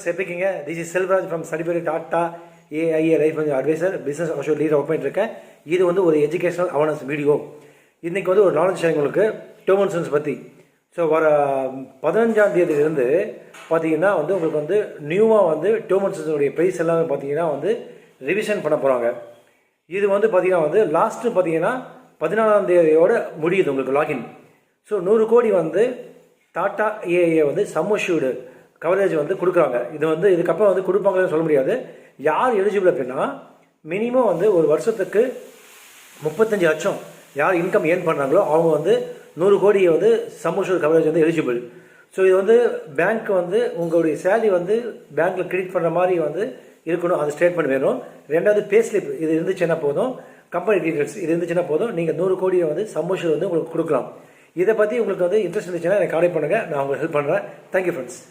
எப்படிங்க? This is Selvaraj from certified Tata AIA life advisor business associate leader work பண்ணிட்டு இருக்கேன். இது வந்து ஒரு எஜுகேஷனல் அவேர்னஸ் வீடியோ. இன்றைக்கி வந்து ஒரு நாலேஜ் ஷேரிங் உங்களுக்கு டேர்ம் அண்ட் கண்டிஷன்ஸ் பற்றி. ஸோ வர 15ஆம் தேதியிலிருந்து பார்த்தீங்கன்னா வந்து உங்களுக்கு வந்து நியூவாக வந்து டேர்ம் அண்ட் கண்டிஷன்ஸுடைய ப்ரைஸ் எல்லாமே பார்த்தீங்கன்னா வந்து ரிவிஷன் பண்ண போகிறாங்க. இது வந்து பார்த்தீங்கன்னா வந்து லாஸ்ட்டு பார்த்தீங்கன்னா 14ஆம் தேதியோட முடியுது உங்களுக்கு லாகின். ஸோ 100 கோடி வந்து டாட்டா ஏஐஏ வந்து சம்மஷ்யூர்டு கவரேஜ் வந்து கொடுக்குறாங்க. இது வந்து இதுக்கப்புறம் வந்து கொடுப்பாங்கன்னு சொல்ல முடியாது. யார் எலிஜிபிள் அப்படின்னா மினிமம் வந்து ஒரு வருஷத்துக்கு 35 லட்சம் யார் இன்கம் ஏர்ன் பண்ணுறாங்களோ அவங்க வந்து 100 கோடியை வந்து சம்மஷ்யூர்டு கவரேஜ் வந்து எலிஜிபிள். ஸோ இது வந்து பேங்க் வந்து உங்களுடைய சேலரி வந்து பேங்க்கில் கிரெடிட் பண்ணுற மாதிரி வந்து இருக்கணும். அது ஸ்டேட்மெண்ட் வேணும். ரெண்டாவது பே ஸ்லிப் இது இருந்துச்சுன்னா போதும். கம்பெனி டீட்டெயில்ஸ் இது இருந்துச்சுன்னா போதும். நீங்கள் 100 கோடியை வந்து சம்மஷ்யூர்டு வந்து உங்களுக்கு கொடுக்கலாம். இதை பற்றி உங்களுக்கு வந்து இன்ட்ரெஸ்ட் இருந்துச்சுன்னா எனக்கு கான்டாக்ட் பண்ணுங்கள். நான் உங்களுக்கு ஹெல்ப் பண்ணுறேன். Thank you friends.